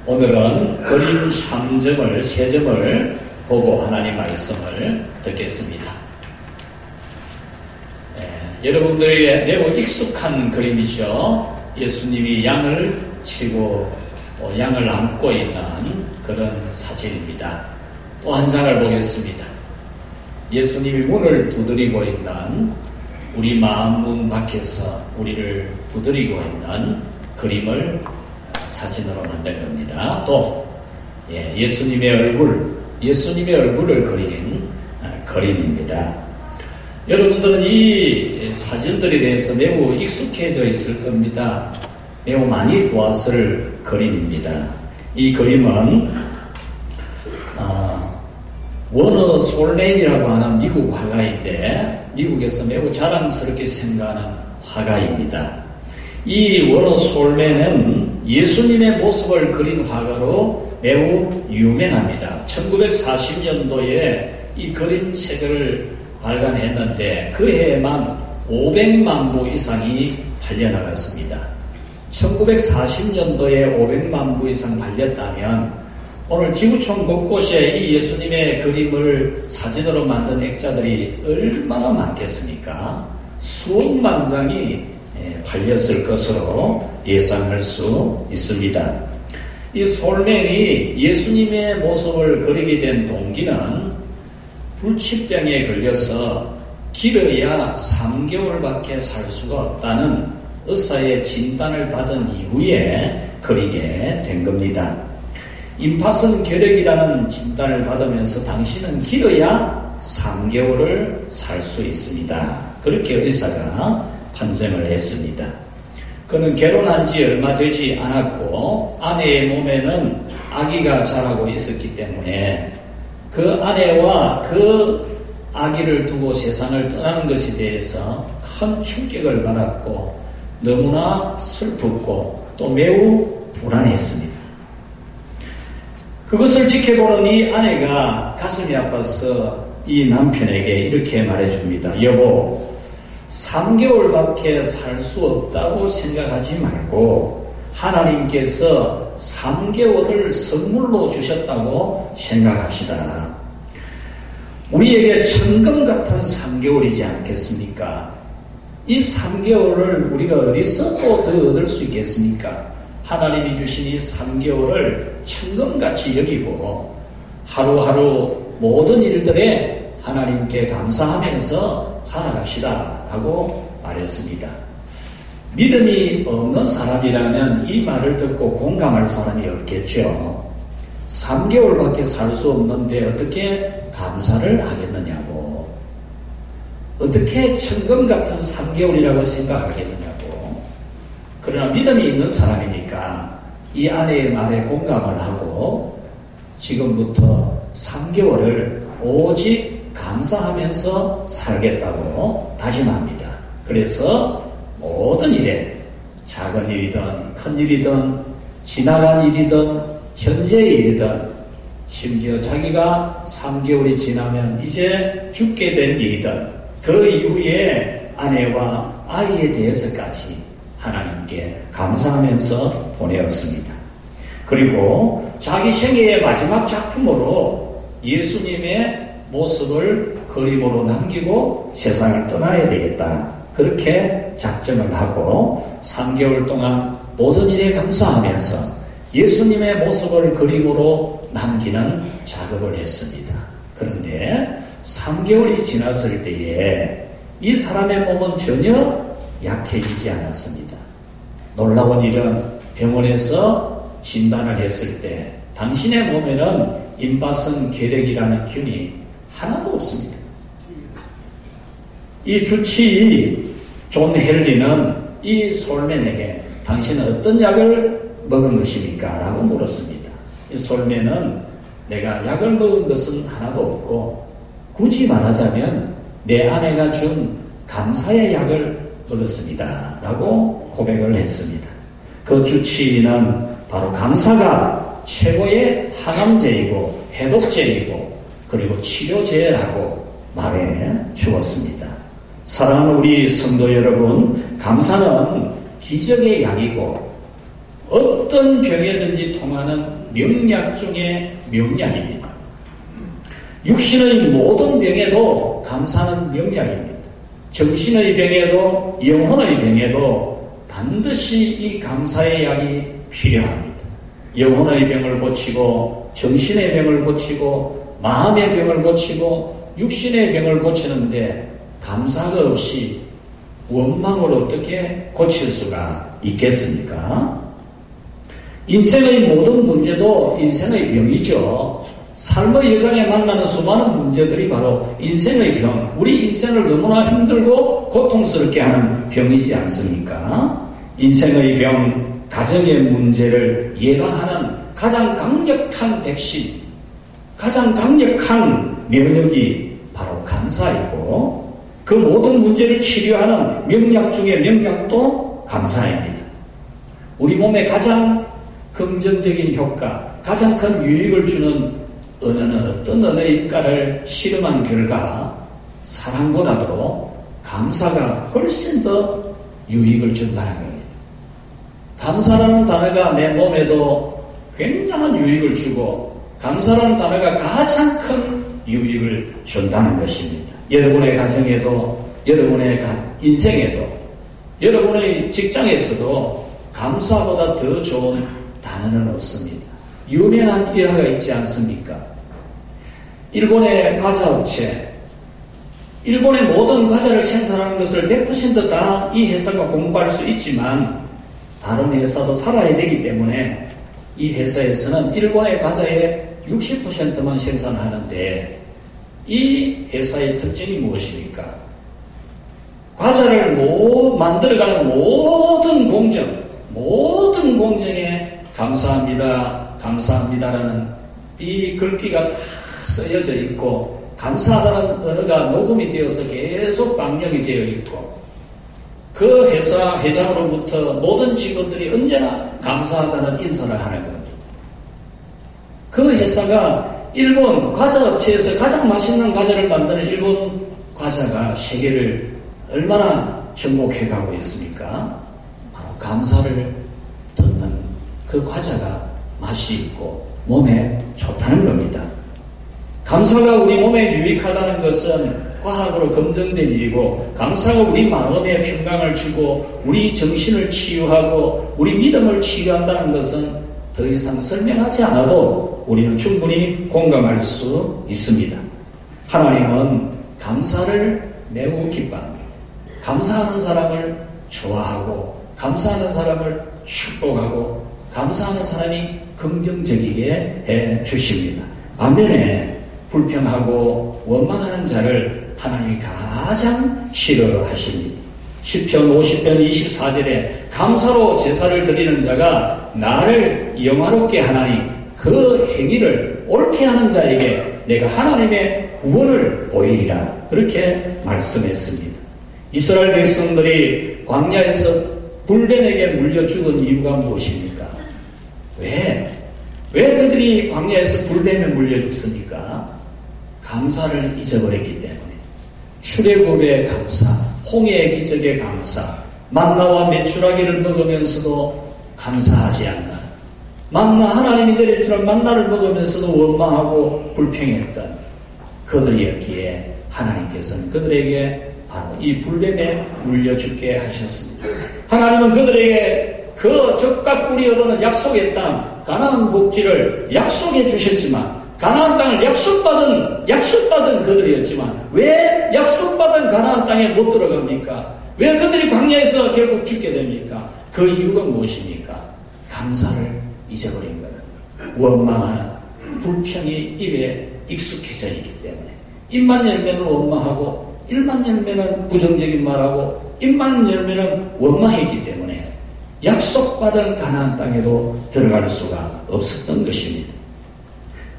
오늘은 그림 3점을 보고 하나님 말씀을 듣겠습니다. 여러분들에게 매우 익숙한 그림이죠. 예수님이 양을 치고 또 양을 안고 있는 그런 사진입니다. 또 한 장을 보겠습니다. 예수님이 문을 두드리고 있는, 우리 마음 문 밖에서 우리를 두드리고 있는 그림을 사진으로 만든 겁니다. 또 예수님의 얼굴을 그린 그림입니다. 여러분들은 이 사진들에 대해서 매우 익숙해져 있을 겁니다. 매우 많이 보았을 그림입니다. 이 그림은 워너 솔맨이라고 하는 미국 화가인데, 미국에서 매우 자랑스럽게 생각하는 화가입니다. 이 워너 솔맨은 예수님의 모습을 그린 화가로 매우 유명합니다. 1940년도에 이 그림책을 발간했는데 그 해에만 500만 부 이상이 팔려나갔습니다. 1940년도에 500만 부 이상 팔렸다면 오늘 지구촌 곳곳에 이 예수님의 그림을 사진으로 만든 액자들이 얼마나 많겠습니까? 수억만 장이 팔렸을 것으로 예상할 수 있습니다. 이 솔맨이 예수님의 모습을 그리게 된 동기는 불치병에 걸려서 길어야 3개월밖에 살 수가 없다는 의사의 진단을 받은 이후에 그리게 된 겁니다. 임파선 결핵이라는 진단을 받으면서 당신은 길어야 3개월을 살 수 있습니다. 그렇게 의사가 판정을 했습니다. 그는 결혼한 지 얼마 되지 않았고 아내의 몸에는 아기가 자라고 있었기 때문에 그 아내와 그 아기를 두고 세상을 떠나는 것에 대해서 큰 충격을 받았고 너무나 슬펐고 또 매우 불안했습니다. 그것을 지켜보는 이 아내가 가슴이 아파서 이 남편에게 이렇게 말해줍니다. 여보, 3개월밖에 살 수 없다고 생각하지 말고 하나님께서 3개월을 선물로 주셨다고 생각합시다. 우리에게 천금 같은 3개월이지 않겠습니까? 이 3개월을 우리가 어디서 또 더 얻을 수 있겠습니까? 하나님이 주신 이 3개월을 천금같이 여기고 하루하루 모든 일들에 하나님께 감사하면서 살아갑시다 라고 말했습니다. 믿음이 없는 사람이라면 이 말을 듣고 공감할 사람이 없겠죠. 3개월밖에 살 수 없는데 어떻게 감사를 하겠느냐고, 어떻게 천금 같은 3개월이라고 생각하겠느냐고. 그러나 믿음이 있는 사람이니까 이 아내의 말에 공감을 하고 지금부터 3개월을 오직 감사하면서 살겠다고 다짐합니다. 그래서 모든 일에, 작은 일이든 큰 일이든 지나간 일이든 현재의 일이든 심지어 자기가 3개월이 지나면 이제 죽게 된 일이든 그 이후에 아내와 아이에 대해서까지 하나님께 감사하면서 보내었습니다. 그리고 자기 생애의 마지막 작품으로 예수님의 모습을 그림으로 남기고 세상을 떠나야 되겠다. 그렇게 작정을 하고 3개월 동안 모든 일에 감사하면서 예수님의 모습을 그림으로 남기는 작업을 했습니다. 그런데 3개월이 지났을 때에 이 사람의 몸은 전혀 약해지지 않았습니다. 놀라운 일은 병원에서 진단을 했을 때 당신의 몸에는 임파선 결핵이라는 균이 하나도 없습니다. 이 주치의 존 헨리는 이 솔맨에게 당신은 어떤 약을 먹은 것입니까? 라고 물었습니다. 이 솔맨은 내가 약을 먹은 것은 하나도 없고 굳이 말하자면 내 아내가 준 감사의 약을 얻었습니다. 라고 고백을 했습니다. 그 주치의는 바로 감사가 최고의 항암제이고 해독제이고 그리고 치료제라고 말해 주었습니다. 사랑하는 우리 성도 여러분, 감사는 기적의 약이고 어떤 병에든지 통하는 명약 중에 명약입니다. 육신의 모든 병에도 감사는 명약입니다. 정신의 병에도 영혼의 병에도 반드시 이 감사의 약이 필요합니다. 영혼의 병을 고치고 정신의 병을 고치고 마음의 병을 고치고 육신의 병을 고치는데 감사가 없이 원망을 어떻게 고칠 수가 있겠습니까? 인생의 모든 문제도 인생의 병이죠. 삶의 여정에 만나는 수많은 문제들이 바로 인생의 병, 우리 인생을 너무나 힘들고 고통스럽게 하는 병이지 않습니까? 인생의 병, 가정의 문제를 예방하는 가장 강력한 백신, 가장 강력한 면역이 바로 감사이고, 그 모든 문제를 치료하는 명약 중에 명약도 감사입니다. 우리 몸에 가장 긍정적인 효과, 가장 큰 유익을 주는 언어는 어떤 언어일까를 실험한 결과 사랑보다도 감사가 훨씬 더 유익을 준다는 겁니다. 감사라는 단어가 내 몸에도 굉장한 유익을 주고 감사라는 단어가 가장 큰 유익을 준다는 것입니다. 여러분의 가정에도, 여러분의 인생에도, 여러분의 직장에서도 감사보다 더 좋은 단어는 없습니다. 유명한 일화가 있지 않습니까? 일본의 과자업체, 일본의 모든 과자를 생산하는 것을 100% 다 이 회사가 공부할 수 있지만 다른 회사도 살아야 되기 때문에 이 회사에서는 일본의 과자의 60%만 생산하는데 이 회사의 특징이 무엇입니까? 과자를 만들어가는 모든 공정에 감사합니다, 감사합니다라는 이 글귀가 다 쓰여져 있고 감사하다는 언어가 녹음이 되어서 계속 방영이 되어 있고 그 회사 회장으로부터 모든 직원들이 언제나 감사하다는 인사를 하는 겁니다. 그 회사가 일본 과자업체에서 가장 맛있는 과자를 만드는 일본 과자가 세계를 얼마나 정복해가고 있습니까? 바로 감사를 듣는 그 과자가 맛이 있고 몸에 좋다는 겁니다. 감사가 우리 몸에 유익하다는 것은 과학으로 검증된 일이고 감사가 우리 마음에 평강을 주고 우리 정신을 치유하고 우리 믿음을 치유한다는 것은 더 이상 설명하지 않아도 우리는 충분히 공감할 수 있습니다. 하나님은 감사를 매우 기뻐합니다. 감사하는 사람을 좋아하고 감사하는 사람을 축복하고 감사하는 사람이 긍정적이게 해 주십니다. 반면에 불평하고 원망하는 자를 하나님이 가장 싫어하십니다. 시편 50편 24절에 감사로 제사를 드리는 자가 나를 영화롭게 하나니 그 행위를 옳게 하는 자에게 내가 하나님의 구원을 보이리라 그렇게 말씀했습니다. 이스라엘 백성들이 광야에서 불뱀에게 물려 죽은 이유가 무엇입니까? 왜 그들이 광야에서 불뱀에 물려 죽습니까? 감사를 잊어버렸기 때문에. 출애굽의 감사, 홍해의 기적의 감사, 만나와 메추라기를 먹으면서도 감사하지 않나. 만나 하나님이 내려주는 만나를 먹으면서도 원망하고 불평했던 그들이었기에 하나님께서는 그들에게 바로 이 불뱀에 물려 죽게 하셨습니다. 하나님은 그들에게 그 적과 꿀이 흐르는 약속의 땅 가나안 복지를 약속해 주셨지만 가나안 땅을 약속받은 그들이었지만 왜 약속받은 가나안 땅에 못 들어갑니까? 왜 그들이 광야에서 결국 죽게 됩니까? 그 이유가 무엇입니까? 감사를 잊어버린 거는 원망하는 불평이 입에 익숙해져 있기 때문에 입만 열면 원망하고 입만 열면 부정적인 말하고 입만 열면 원망했기 때문에 약속받은 가나안 땅에도 들어갈 수가 없었던 것입니다.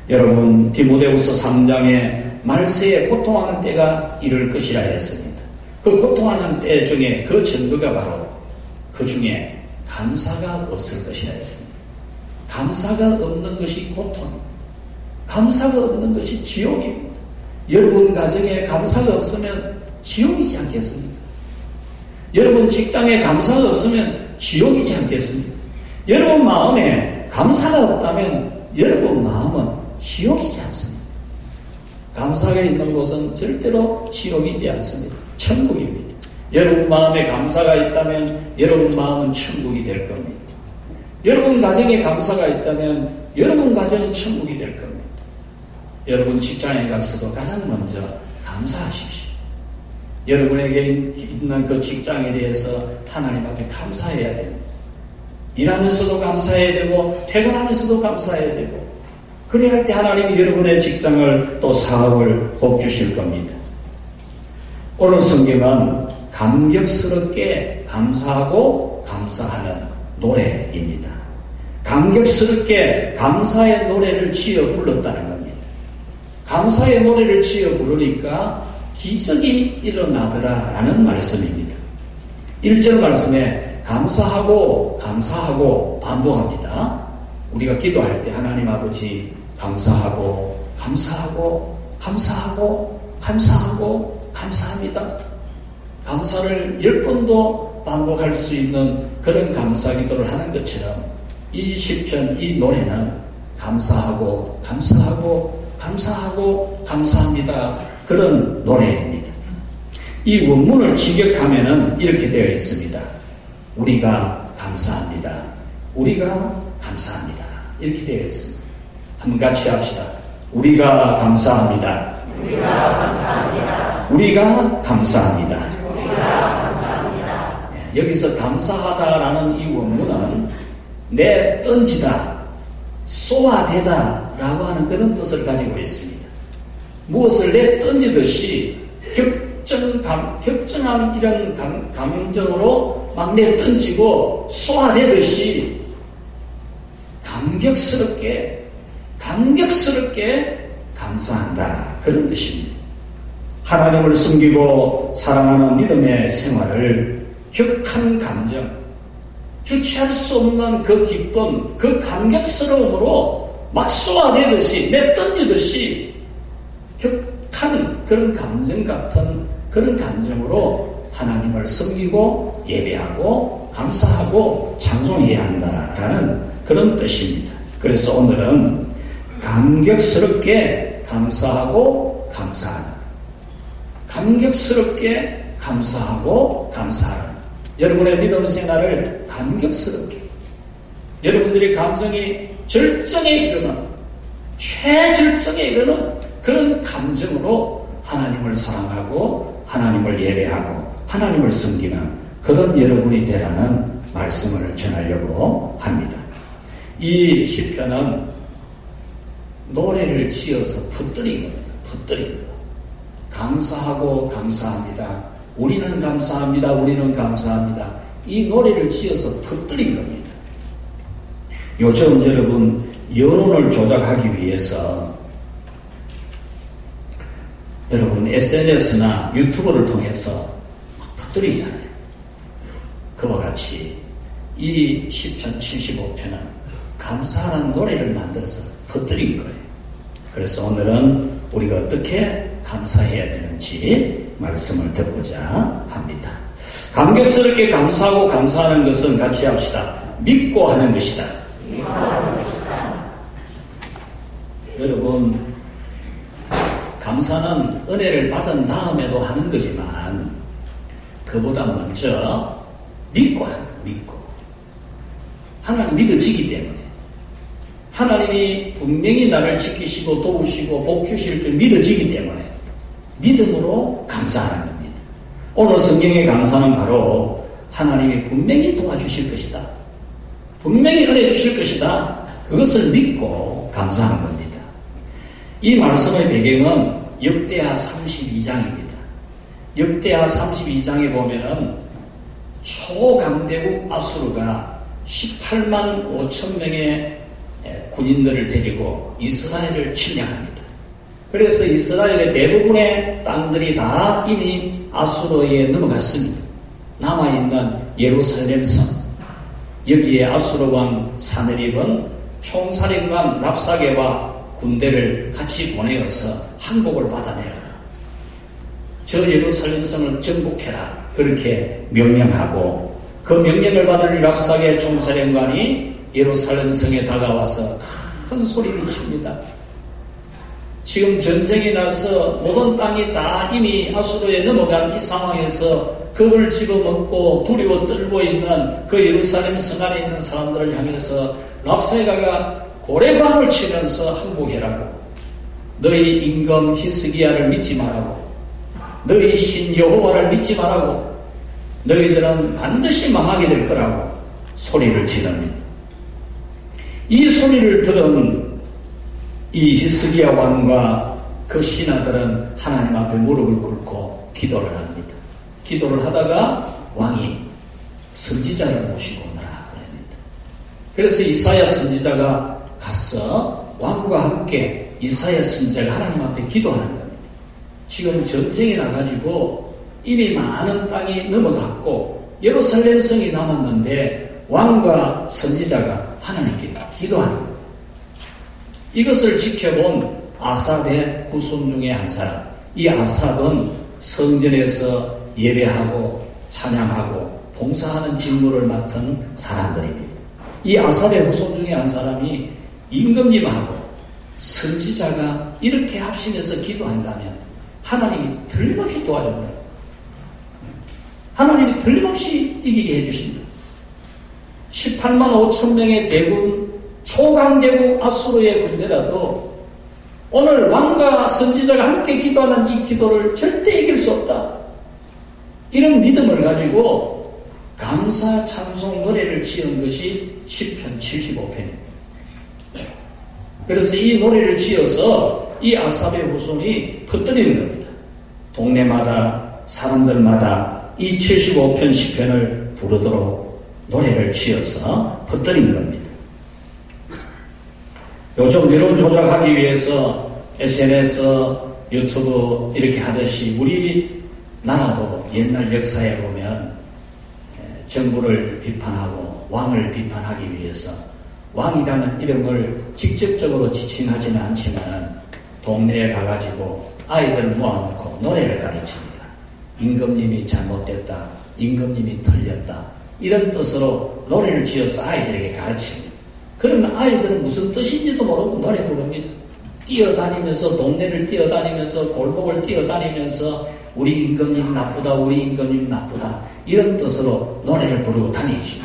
여러분 디모데후서 3장에 말세에 고통하는 때가 이를 것이라 했습니다. 그 고통하는 때 중에 그 증거가 바로 그 중에 감사가 없을 것이라 했습니다. 감사가 없는 것이 고통, 감사가 없는 것이 지옥입니다. 여러분 가정에 감사가 없으면 지옥이지 않겠습니까? 여러분 직장에 감사가 없으면 지옥이지 않겠습니까? 여러분 마음에 감사가 없다면 여러분 마음은 지옥이지 않습니다. 감사가 있는 곳은 절대로 지옥이지 않습니다. 천국입니다. 여러분 마음에 감사가 있다면 여러분 마음은 천국이 될 겁니다. 여러분 가정에 감사가 있다면 여러분 가정은 천국이 될 겁니다. 여러분 직장에 가서도 가장 먼저 감사하십시오. 여러분에게 있는 그 직장에 대해서 하나님 앞에 감사해야 됩니다. 일하면서도 감사해야 되고 퇴근하면서도 감사해야 되고, 그래야 할 때 하나님이 여러분의 직장을 또 사업을 복 주실 겁니다. 오늘 성경은 감격스럽게 감사하고 감사하는 노래입니다. 감격스럽게 감사의 노래를 지어 불렀다는 겁니다. 감사의 노래를 지어 부르니까 기적이 일어나더라라는 말씀입니다. 1절 말씀에 감사하고 감사하고 반복합니다. 우리가 기도할 때 하나님 아버지 감사하고 감사하고 감사하고 감사하고 감사합니다. 감사를 10번도 반복할 수 있는 그런 감사 기도를 하는 것처럼 이 시편, 이 노래는 감사하고 감사하고 감사하고 감사합니다. 그런 노래입니다. 이 원문을 직역하면은 이렇게 되어 있습니다. 우리가 감사합니다. 우리가 감사합니다. 이렇게 되어 있습니다. 한번 같이 합시다. 우리가 감사합니다. 우리가 감사합니다. 우리가 감사합니다. 우리가 감사합니다. 여기서 감사하다라는 이 원문은 내 던지다, 쏘아대다 라고 하는 그런 뜻을 가지고 있습니다. 무엇을 내 던지듯이 격정한 이런 감정으로 막 내 던지고 쏘아대듯이 감격스럽게 감사한다. 그런 뜻입니다. 하나님을 섬기고 사랑하는 믿음의 생활을 격한 감정, 주체할 수 없는 그 기쁨, 그 감격스러움으로 막 쏘아대듯이 내던지듯이 격한 그런 감정 같은 그런 감정으로 하나님을 섬기고 예배하고 감사하고 찬송해야 한다라는 그런 뜻입니다. 그래서 오늘은 감격스럽게 감사하고 감사하는, 감격스럽게 감사하고 감사하는 여러분의 믿음 생활을 감격스럽게, 여러분들의 감정이 절정에 이르는, 최절정에 이르는 그런 감정으로 하나님을 사랑하고 하나님을 예배하고 하나님을 섬기는 그런 여러분이 되라는 말씀을 전하려고 합니다. 이 시편은 노래를 지어서 퍼뜨린 겁니다. 퍼뜨린 것. 감사하고 감사합니다. 우리는 감사합니다. 우리는 감사합니다. 이 노래를 지어서 퍼뜨린 겁니다. 요즘 여러분 여론을 조작하기 위해서 여러분 SNS나 유튜브를 통해서 퍼뜨리잖아요. 그와 같이 이 시편 75편은 감사하는 노래를 만들어서 퍼뜨린 거예요. 그래서 오늘은 우리가 어떻게 감사해야 되는지 말씀을 듣고자 합니다. 감격스럽게 감사하고 감사하는 것은 같이 합시다. 믿고 하는 것이다. 여러분, 감사는 은혜를 받은 다음에도 하는 거지만 그보다 먼저 믿고 하는 거예요. 믿고. 하나님 믿어지기 때문에, 하나님이 분명히 나를 지키시고 도우시고 복 주실 줄 믿어지기 때문에 믿음으로 감사하는 겁니다. 오늘 성경의 감사는 바로 하나님이 분명히 도와주실 것이다, 분명히 은혜 주실 것이다, 그것을 믿고 감사하는 겁니다. 이 말씀의 배경은 역대하 32장입니다. 역대하 32장에 보면은 초강대국 아수르가 18만 5천 명의 군인들을 데리고 이스라엘을 침략합니다. 그래서 이스라엘의 대부분의 땅들이 다 이미 아수르에 넘어갔습니다. 남아있는 예루살렘 성, 여기에 아수르 왕 사네립은 총사령관 랍사게와 군대를 같이 보내어서 항복을 받아내라, 저 예루살렘 성을 정복해라, 그렇게 명령하고 그 명령을 받은 랍사게 총사령관이 예루살렘 성에 다가와서 큰 소리를 칩니다. 지금 전쟁이 나서 모든 땅이 다 이미 아수르에 넘어간 이 상황에서 겁을 집어먹고 두려워 떨고 있는 그 예루살렘 성 안에 있는 사람들을 향해서 랍사가가 고래광을 치면서 항복해라고, 너희 임금 히스기야를 믿지 말라고, 너희 신 여호와를 믿지 말라고, 너희들은 반드시 망하게 될 거라고 소리를 지릅니다. 이 소리를 들은 이 히스기야 왕과 그 신하들은 하나님 앞에 무릎을 꿇고 기도를 합니다. 기도를 하다가 왕이 선지자를 모시고 오너라 그럽니다. 그래서 이사야 선지자가 가서 왕과 함께 이사야 선지자가 하나님 앞에 기도하는 겁니다. 지금 전쟁이 나가지고 이미 많은 땅이 넘어갔고 예루살렘 성이 남았는데 왕과 선지자가 하나님께 기도하는 겁니다. 이것을 지켜본 아삽의 후손 중에 한 사람, 이 아삽은 성전에서 예배하고 찬양하고 봉사하는 직무를 맡은 사람들입니다. 이 아삽의 후손 중에 한 사람이 임금님하고 선지자가 이렇게 합심해서 기도한다면 하나님이 틀림없이 도와줍니다. 하나님이 틀림없이 이기게 해주십니다. 18만 5천 명의 대군, 초강대국 아수르의 군대라도 오늘 왕과 선지자가 함께 기도하는 이 기도를 절대 이길 수 없다. 이런 믿음을 가지고 감사 찬송 노래를 지은 것이 시편 75편입니다. 그래서 이 노래를 지어서 이 아삽의 후손이 퍼뜨리는 겁니다. 동네마다 사람들마다 이 75편 시편을 부르도록 노래를 지어서 퍼뜨린 겁니다. 요즘 여론 조작하기 위해서 SNS, 유튜브 이렇게 하듯이 우리나라도 옛날 역사에 보면 정부를 비판하고 왕을 비판하기 위해서 왕이라는 이름을 직접적으로 지칭하지는 않지만 동네에 가가지고 아이들 모아놓고 노래를 가르칩니다. 임금님이 잘못됐다, 임금님이 틀렸다, 이런 뜻으로 노래를 지어서 아이들에게 가르칩니다. 그러면 아이들은 무슨 뜻인지도 모르고 노래 부릅니다. 뛰어다니면서, 동네를 뛰어다니면서, 골목을 뛰어다니면서 우리 임금님 나쁘다, 우리 임금님 나쁘다, 이런 뜻으로 노래를 부르고 다니죠.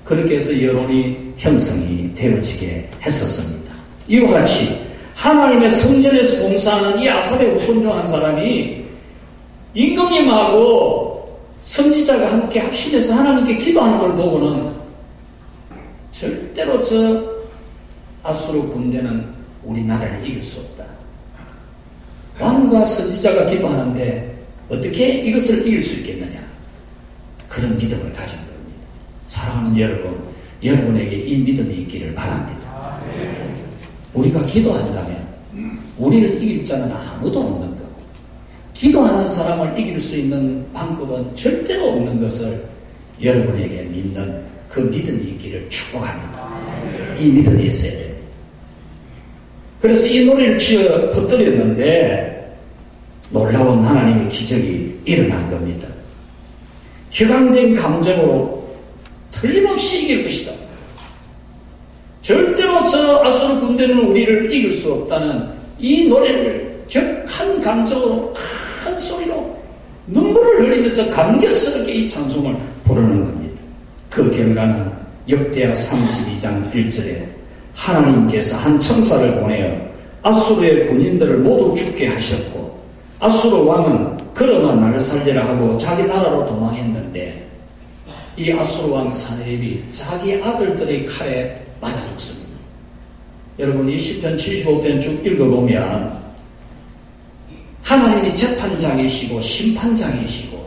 그렇게 해서 여론이 형성이 되어지게 했었습니다. 이와 같이 하나님의 성전에서 봉사하는 이 아삽의 후손 중 한 사람이 임금님하고 선지자가 함께 합심해서 하나님께 기도하는 걸 보고는 절대로 저 아수르 군대는 우리나라를 이길 수 없다. 왕과 선지자가 기도하는데 어떻게 이것을 이길 수 있겠느냐. 그런 믿음을 가진 겁니다. 사랑하는 여러분, 여러분에게 이 믿음이 있기를 바랍니다. 우리가 기도한다면 우리를 이길 자는 아무도 없는 것. 기도하는 사람을 이길 수 있는 방법은 절대로 없는 것을 여러분에게 믿는 그 믿음이 있기를 축복합니다. 이 믿음이 있어야 됩니다. 그래서 이 노래를 지어 퍼뜨렸는데 놀라운 하나님의 기적이 일어난 겁니다. 휘황된 감정으로 틀림없이 이길 것이다. 절대로 저 아수르 군대는 우리를 이길 수 없다는 이 노래를 격한 감정으로 큰 소리로 눈물을 흘리면서 감격스럽게 이 찬송을 부르는 겁니다. 그 결과는 역대하 32장 1절에 하나님께서 한 천사를 보내어 아수르의 군인들을 모두 죽게 하셨고 아수르 왕은 그러나 나를 살리라 하고 자기 나라로 도망했는데 이 아수르 왕 사네립이 자기 아들들의 칼에 맞아 죽습니다. 여러분 이 시편 75편 쭉 읽어보면 하나님이 재판장이시고 심판장이시고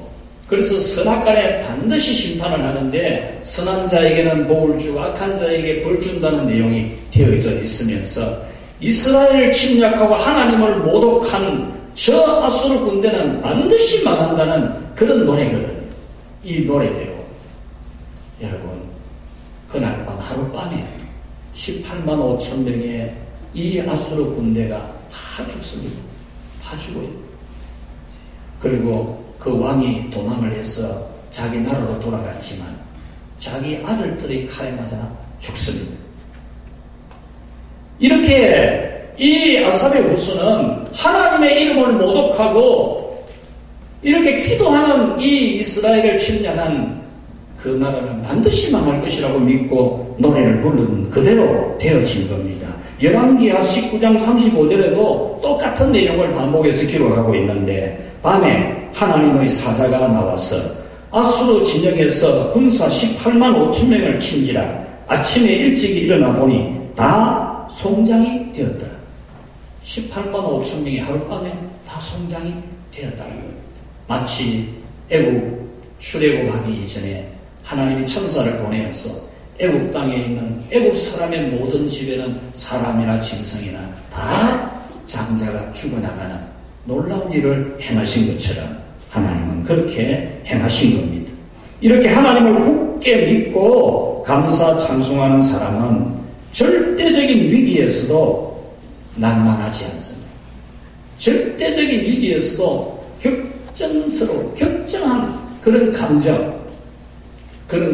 그래서 선악간에 반드시 심판을 하는데 선한 자에게는 복을 주고 악한 자에게 벌 준다는 내용이 되어져 있으면서 이스라엘을 침략하고 하나님을 모독한 저 아수르 군대는 반드시 망한다는 그런 노래거든요. 이 노래대로 여러분 그날 밤 하룻밤에 18만 5천 명의 이 아수르 군대가 다 죽습니다. 다 죽어요. 그리고 그 왕이 도망을 해서 자기 나라로 돌아갔지만 자기 아들들의 칼에 맞아 죽습니다. 이렇게 이 아삽의 후손은 하나님의 이름을 모독하고 이렇게 기도하는 이 이스라엘을 침략한 그 나라는 반드시 망할 것이라고 믿고 노래를 부르는 그대로 되어진 겁니다. 열왕기하 19장 35절에도 똑같은 내용을 반복해서 기록하고 있는데 밤에 하나님의 사자가 나와서 아수르 진영에서 군사 18만 5천 명을 친지라 아침에 일찍 일어나 보니 다 송장이 되었더라. 18만 5천 명이 하룻밤에 다 송장이 되었다는 겁니다. 마치 애국 출애굽하기 이전에 하나님이 천사를 보내어서 애국 땅에 있는 애국 사람의 모든 집에는 사람이나 짐승이나 다 장자가 죽어나가는 놀라운 일을 행하신 것처럼 하나님은 그렇게 행하신 겁니다. 이렇게 하나님을 굳게 믿고 감사 찬송하는 사람은 절대적인 위기에서도 난망하지 않습니다. 절대적인 위기에서도 격정한 그런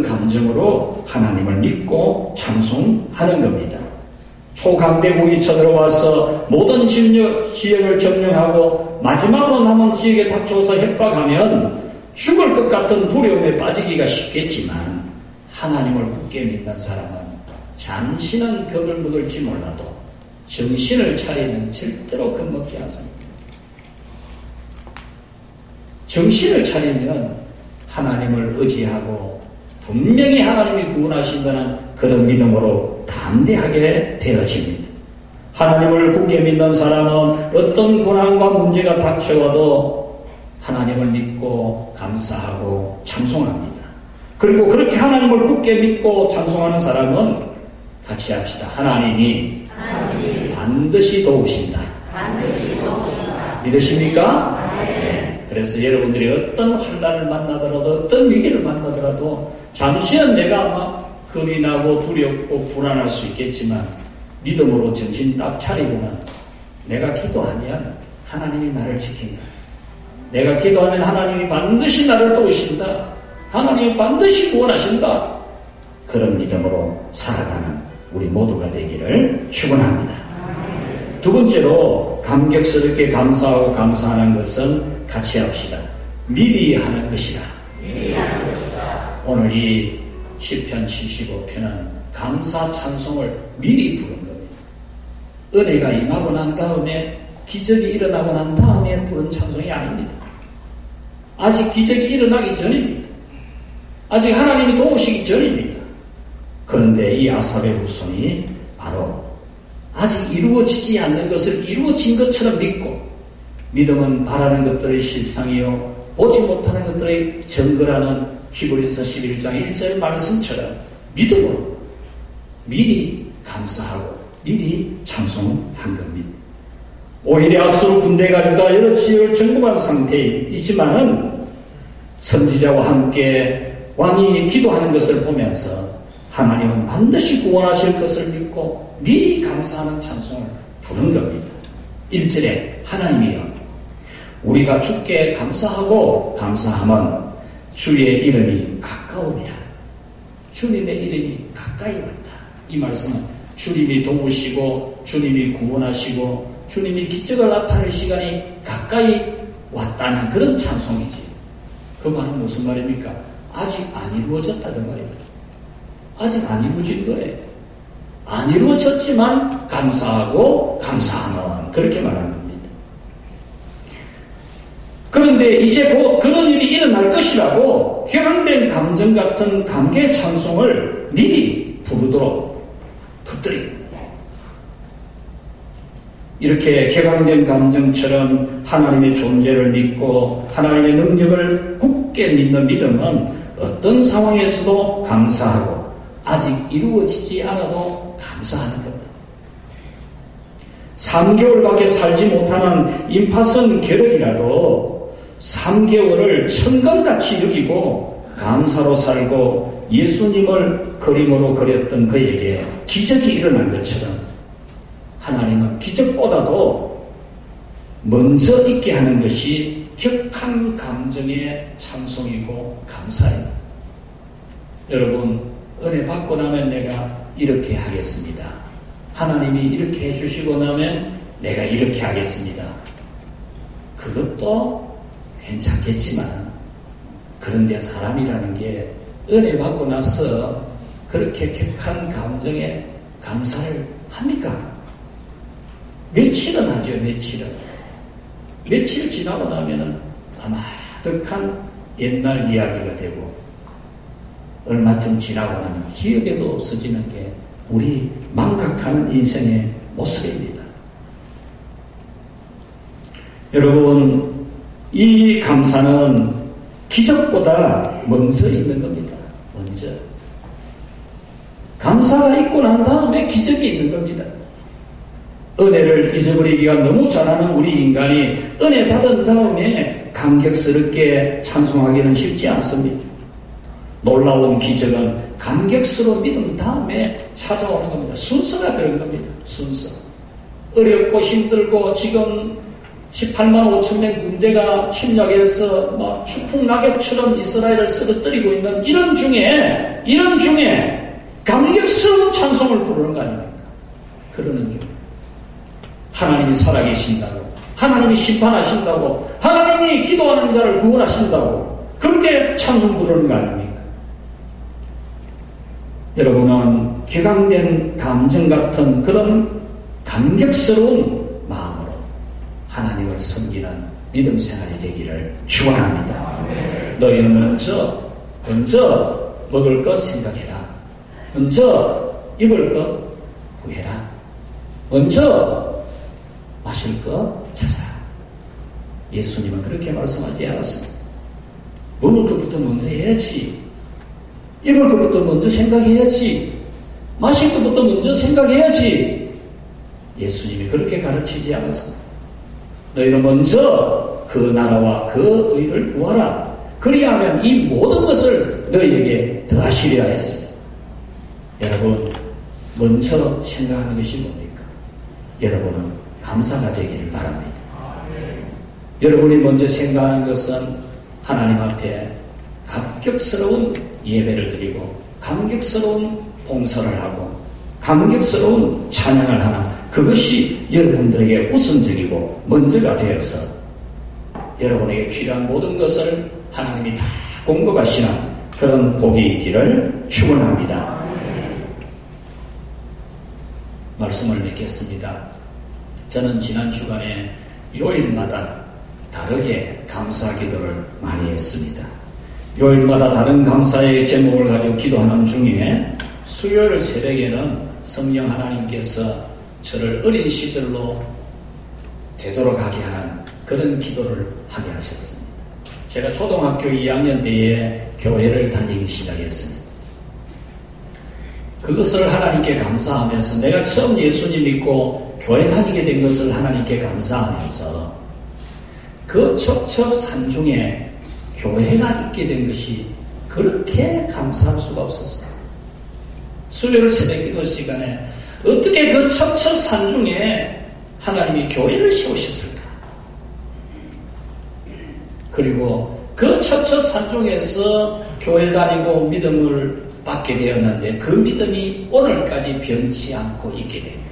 감정으로 하나님을 믿고 찬송하는 겁니다. 초강대국이 쳐들어와서 모든 지역을 점령하고 마지막으로 남은 지역에 닥쳐서 협박하면 죽을 것 같은 두려움에 빠지기가 쉽겠지만 하나님을 굳게 믿는 사람은 잠시는 겁을 먹을지 몰라도 정신을 차리면 절대로 겁먹지 않습니다. 정신을 차리면 하나님을 의지하고 분명히 하나님이 구원하신다는 그런 믿음으로 담대하게 되어집니다. 하나님을 굳게 믿는 사람은 어떤 고난과 문제가 닥쳐와도 하나님을 믿고 감사하고 찬송합니다. 그리고 그렇게 하나님을 굳게 믿고 찬송하는 사람은 같이 합시다. 하나님이 반드시 도우신다. 믿으십니까? 네. 그래서 여러분들이 어떤 환난을 만나더라도 어떤 위기를 만나더라도 잠시는 내가 아마 겁이 나고 두렵고 불안할 수 있겠지만 믿음으로 정신 딱 차리고는 내가 기도하면 하나님이 나를 지킨다. 내가 기도하면 하나님이 반드시 나를 도우신다. 하나님이 반드시 구원하신다. 그런 믿음으로 살아가는 우리 모두가 되기를 축원합니다. 두 번째로 감격스럽게 감사하고 감사하는 것은 같이 합시다. 미리 하는 것이다. 오늘 이 시편 75편은 감사 찬송을 미리 부른 겁니다. 은혜가 임하고 난 다음에 기적이 일어나고 난 다음에 부른 찬송이 아닙니다. 아직 기적이 일어나기 전입니다. 아직 하나님이 도우시기 전입니다. 그런데 이 아삽의 후손이 바로 아직 이루어지지 않는 것을 이루어진 것처럼 믿고 믿음은 바라는 것들의 실상이요 보지 못하는 것들의 증거라는 히브리서 11장 1절 말씀처럼 믿음으로 미리 감사하고 미리 찬송한 겁니다. 오히려 아수르 군대가 유다 여러 지역을 정복한 상태이지만은 선지자와 함께 왕이 기도하는 것을 보면서 하나님은 반드시 구원하실 것을 믿고 미리 감사하는 찬송을 부른 겁니다. 1절에 하나님이여 우리가 주께 감사하고 감사하면 주의 이름이 가까우니라. 주님의 이름이 가까이 왔다. 이 말씀은 주님이 도우시고 주님이 구원하시고 주님이 기적을 나타낼 시간이 가까이 왔다는 그런 찬송이지. 그 말은 무슨 말입니까? 아직 안 이루어졌다는 말입니다. 아직 안 이루어진 거예요. 안 이루어졌지만 감사하고 감사하면 그렇게 말하는 겁니다. 그런데 이제 곧 그런 일이 일어날 것이라고 혈안된 감정 같은 감개의 찬송을 미리 부르도록 붙들입니다. 이렇게 격앙된 감정처럼 하나님의 존재를 믿고 하나님의 능력을 굳게 믿는 믿음은 어떤 상황에서도 감사하고 아직 이루어지지 않아도 감사하는 겁니다. 3개월밖에 살지 못하는 임파선 겨력이라도 3개월을 천금같이 여기고 감사로 살고 예수님을 그림으로 그렸던 그에게 기적이 일어난 것처럼 하나님은 기적보다도 먼저 있게 하는 것이 격한 감정의 찬송이고 감사입니다. 여러분 은혜 받고 나면 내가 이렇게 하겠습니다. 하나님이 이렇게 해주시고 나면 내가 이렇게 하겠습니다. 그것도 괜찮겠지만, 그런데 사람이라는 게 은혜 받고 나서 그렇게 격한 감정에 감사를 합니까? 며칠은 하죠, 며칠은. 며칠 지나고 나면은 아마득한 옛날 이야기가 되고, 얼마쯤 지나고 나면 기억에도 없어지는 게 우리 망각하는 인생의 모습입니다. 여러분, 이 감사는 기적보다 먼저 있는 겁니다. 먼저. 감사가 있고 난 다음에 기적이 있는 겁니다. 은혜를 잊어버리기가 너무 잘하는 우리 인간이 은혜 받은 다음에 감격스럽게 찬송하기는 쉽지 않습니다. 놀라운 기적은 감격스러운 믿음 다음에 찾아오는 겁니다. 순서가 그런 겁니다. 순서. 어렵고 힘들고 지금 18만 5천 명 군대가 침략해서 막 추풍 낙엽처럼 이스라엘을 쓰러뜨리고 있는 이런 중에 감격스러운 찬송을 부르는 거 아닙니까? 그러는 중 하나님이 살아계신다고, 하나님이 심판하신다고, 하나님이 기도하는 자를 구원하신다고 그렇게 찬송 부르는 거 아닙니까? 여러분은 격앙된 감정 같은 그런 감격스러운 마음으로 하나님을 섬기는 믿음 생활이 되기를 축원합니다. 너희는 먼저 먹을 것 생각해라. 먼저 입을 것 구해라. 먼저 마실 것 찾아라. 예수님은 그렇게 말씀하지 않았습니다. 먹을 것부터 먼저 해야지. 입을 것부터 먼저 생각해야지. 마실 것부터 먼저 생각해야지. 예수님이 그렇게 가르치지 않았습니다. 너희는 먼저 그 나라와 그 의를 구하라. 그리하면 이 모든 것을 너희에게 더하시리라 했습니다. 여러분, 먼저 생각하는 것이 뭡니까? 여러분은 감사가 되기를 바랍니다. 여러분이 먼저 생각하는 것은 하나님 앞에 감격스러운 예배를 드리고 감격스러운 봉사를 하고 감격스러운 찬양을 하는 그것이 여러분들에게 우선적이고 먼저가 되어서 여러분에게 필요한 모든 것을 하나님이 다 공급하시는 그런 복이 있기를 축원합니다. 말씀을 맺겠습니다. 저는 지난 주간에 요일마다 다르게 감사 기도를 많이 했습니다. 요일마다 다른 감사의 제목을 가지고 기도하는 중에 수요일 새벽에는 성령 하나님께서 저를 어린 시절로 되돌아가게 하는 그런 기도를 하게 하셨습니다. 제가 초등학교 2학년 때에 교회를 다니기 시작했습니다. 그것을 하나님께 감사하면서 내가 처음 예수님 믿고 교회 다니게 된 것을 하나님께 감사하면서 그 첩첩산중에 교회가 있게 된 것이 그렇게 감사할 수가 없었어요. 수요일 새벽 기도 시간에 어떻게 그 첩첩산중에 하나님이 교회를 세우셨을까? 그리고 그 첩첩산중에서 교회 다니고 믿음을 받게 되었는데 그 믿음이 오늘까지 변치 않고 있게 됩니다.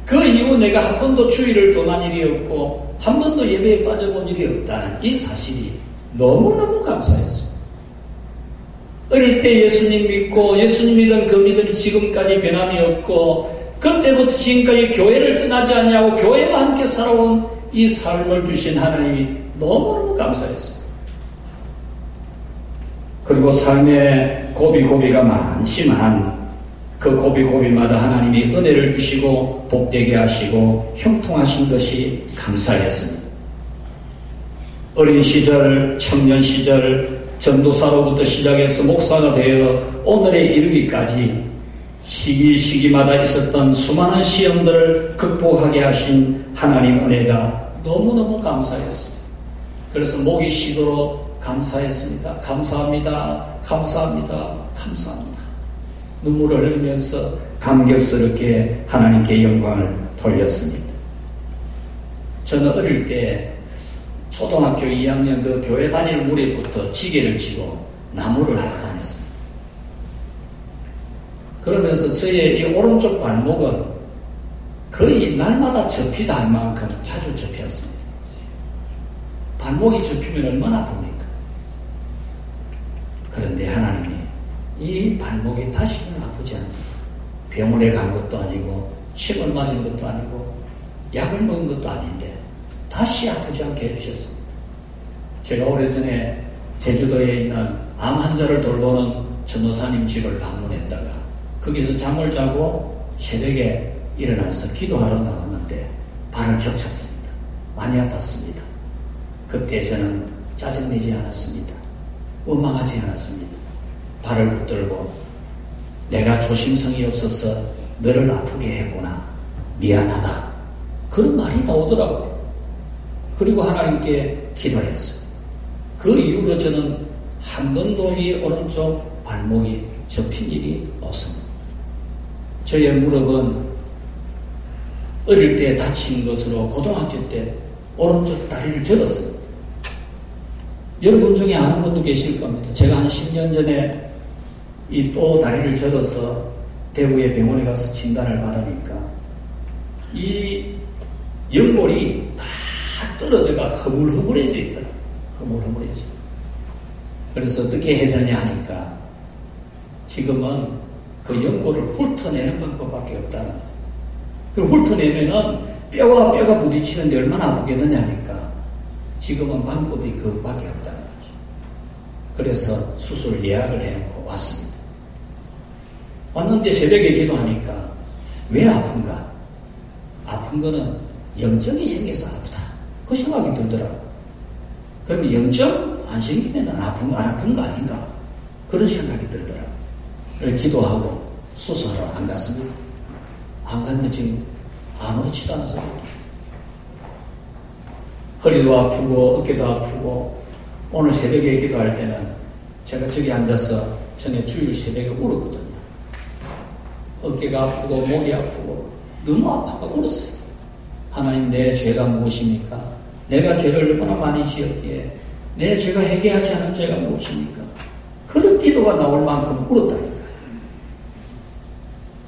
그 이후 내가 한 번도 주일을 떠난 일이 없고 한 번도 예배에 빠져본 일이 없다는 이 사실이 너무너무 감사했습니다. 어릴 때 예수님 믿고 예수님 믿은 그 믿음이 지금까지 변함이 없고 그때부터 지금까지 교회를 떠나지 않냐고 교회와 함께 살아온 이 삶을 주신 하나님이 너무너무 감사했습니다. 그리고 삶의 고비고비가 많지만 그 고비고비마다 하나님이 은혜를 주시고 복되게 하시고 형통하신 것이 감사했습니다. 어린 시절, 청년 시절, 전도사로부터 시작해서 목사가 되어 오늘에 이르기까지 시기마다 있었던 수많은 시험들을 극복하게 하신 하나님 은혜가 너무너무 감사했습니다. 그래서 목이 쉬도록 감사했습니다. 감사합니다. 감사합니다. 감사합니다. 눈물을 흘리면서 감격스럽게 하나님께 영광을 돌렸습니다. 저는 어릴 때 초등학교 2학년 그 교회 다닐 무렵부터 지게를 치고 나무를 하러 다녔습니다. 그러면서 저의 이 오른쪽 발목은 거의 날마다 접히다 할 만큼 자주 접혔습니다. 발목이 접히면 얼마나 아픕니까? 그런데 하나님이 이 발목이 다시는 아프지 않도록 병원에 간 것도 아니고 침을 맞은 것도 아니고 약을 먹은 것도 아닌데 다시 아프지 않게 해주셨습니다. 제가 오래전에 제주도에 있는 암 환자를 돌보는 전도사님 집을 방문했다가 거기서 잠을 자고 새벽에 일어나서 기도하러 나갔는데 발을 적쳤습니다. 많이 아팠습니다. 그때 저는 짜증내지 않았습니다. 원망하지 않았습니다. 발을 붙들고 내가 조심성이 없어서 너를 아프게 했구나. 미안하다. 그런 말이 나오더라고요. 그리고 하나님께 기도했어요. 그 이후로 저는 한 번도 이 오른쪽 발목이 접힌 일이 없습니다. 저의 무릎은 어릴 때 다친 것으로 고등학교 때 오른쪽 다리를 절었습니다. 여러분 중에 아는 분도 계실 겁니다. 제가 한 10년 전에 이 또 다리를 절어서 대구의 병원에 가서 진단을 받으니까 이 연골이 다 떨어져가 허물허물해져 있더라고요. 허물허물해져. 그래서 어떻게 해야 되냐 하니까 지금은 그 연골을 훑어내는 방법밖에 없다는 거예요. 그 훑어내면은 뼈가 부딪히는데 얼마나 아프겠느냐 하니까 지금은 방법이 그밖에 없다는 거죠. 그래서 수술 예약을 해놓고 왔습니다. 왔는데 새벽에 기도하니까 왜 아픈가? 아픈 거는 염증이 생겨서 아프다. 그 생각이 들더라고요. 그러면 염증 안 생기면 안 아픈 거 아닌가? 그런 생각이 들더라고요. 그래서 기도하고 수술하러 안 갔습니다. 안 갔는데 지금 아무렇지도 않아서 허리도 아프고 어깨도 아프고 오늘 새벽에 기도할 때는 제가 저기 앉아서 전에 주일 새벽에 울었거든요. 어깨가 아프고 목이 아프고 너무 아파서 울었어요. 하나님, 내 죄가 무엇입니까? 내가 죄를 얼마나 많이 지었기에 내 죄가 회개하지 않은 죄가 무엇입니까? 그런 기도가 나올 만큼 울었다니까요.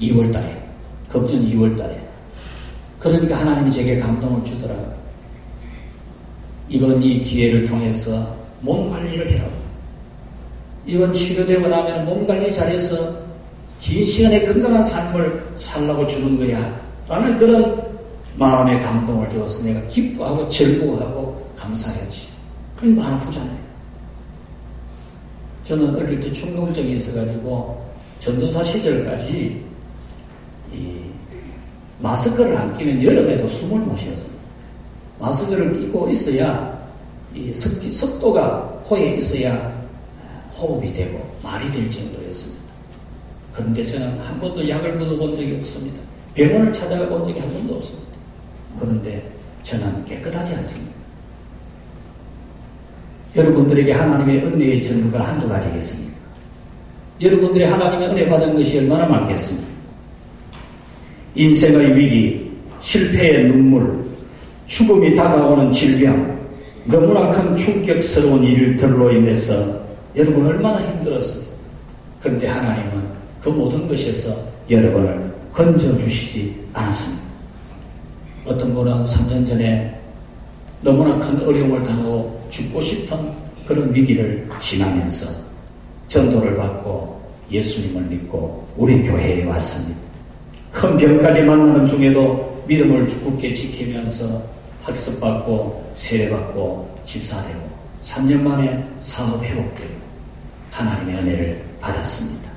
2월달에, 금년 2월달에. 그러니까 하나님이 제게 감동을 주더라고요. 이번 이 기회를 통해서 몸 관리를 해라. 이번 치료되고 나면 몸 관리 잘해서 긴 시간에 건강한 삶을 살라고 주는 거야. 라는 그런 마음의 감동을 주어서 내가 기뻐하고 즐거워하고 감사했지. 그럼 마음 아프잖아요. 저는 어릴 때 충동증이 있어가지고 전도사 시절까지 이 마스크를 안 끼면 여름에도 숨을 못 쉬었습니다. 마스크를 끼고 있어야 이 습도가 코에 있어야 호흡이 되고 말이 될 정도였습니다. 그런데 저는 한 번도 약을 먹어본 적이 없습니다. 병원을 찾아가 본 적이 한 번도 없습니다. 그런데 저는 깨끗하지 않습니다. 여러분들에게 하나님의 은혜의 전부가 한두 가지겠습니까? 여러분들이 하나님의 은혜 받은 것이 얼마나 많겠습니까? 인생의 위기, 실패의 눈물, 죽음이 다가오는 질병, 너무나 큰 충격스러운 일들로 인해서 여러분 얼마나 힘들었습니까? 그런데 하나님은 그 모든 것에서 여러분을 건져주시지 않았습니다. 어떤 분은 3년 전에 너무나 큰 어려움을 당하고 죽고 싶은 그런 위기를 지나면서 전도를 받고 예수님을 믿고 우리 교회에 왔습니다. 큰 병까지 만나는 중에도 믿음을 굳게 지키면서 학습받고 세례받고 집사되고 3년 만에 사업 회복되고 하나님의 은혜를 받았습니다.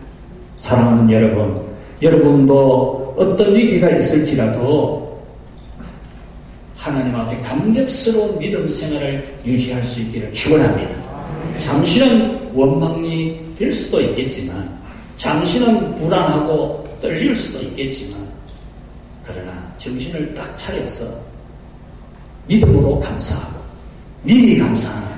사랑하는 여러분, 여러분도 어떤 위기가 있을지라도 하나님 앞에 감격스러운 믿음 생활을 유지할 수 있기를 축원합니다. 잠시는 원망이 될 수도 있겠지만, 잠시는 불안하고 떨릴 수도 있겠지만, 그러나 정신을 딱 차려서 믿음으로 감사하고 미리 감사하는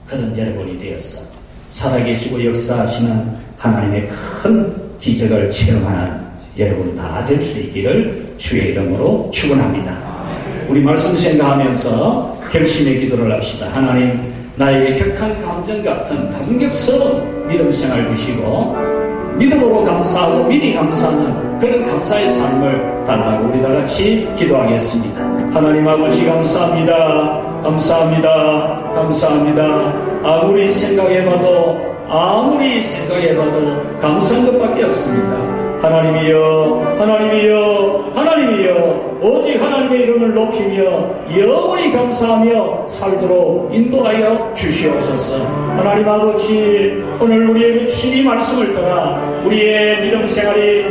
그런 여러분이 되어서 살아계시고 역사하시는 하나님의 큰 기적을 체험하는 여러분 다 될 수 있기를 주의 이름으로 축원합니다. 우리 말씀 생각하면서 결심의 기도를 합시다. 하나님, 나에게 격한 감정 같은 감격스러운 믿음 생활 주시고 믿음으로 감사하고 미리 감사하는 그런 감사의 삶을 달라고 우리 다 같이 기도하겠습니다. 하나님 아버지 감사합니다. 감사합니다. 감사합니다. 아무리 생각해봐도 감사한 것밖에 없습니다. 하나님이여, 하나님이여, 하나님이여, 오직 하나님의 이름을 높이며 영원히 감사하며 살도록 인도하여 주시옵소서. 하나님 아버지, 오늘 우리에게 주신 이 말씀을 따라 우리의 믿음 생활이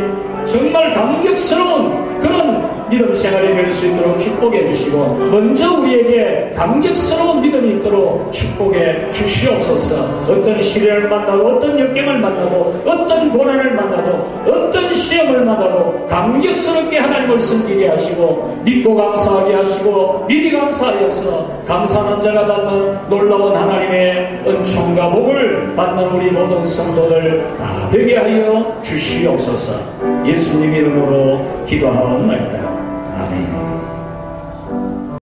정말 감격스러운 그런 믿음 생활이 될 수 있도록 축복해 주시고, 먼저 우리에게 감격스러운 믿음이 있도록 축복해 주시옵소서. 어떤 시련을 만나고 어떤 역경을 만나고 어떤 고난을 만나도 어떤 시험을 만나도 감격스럽게 하나님을 섬기게 하시고 믿고 감사하게 하시고 미리 감사하여서 감사하는 자가 받는 놀라운 하나님의 은총과 복을 받는 우리 모든 성도들 다 되게 하여 주시옵소서. 예수님 이름으로 기도하옵나이다.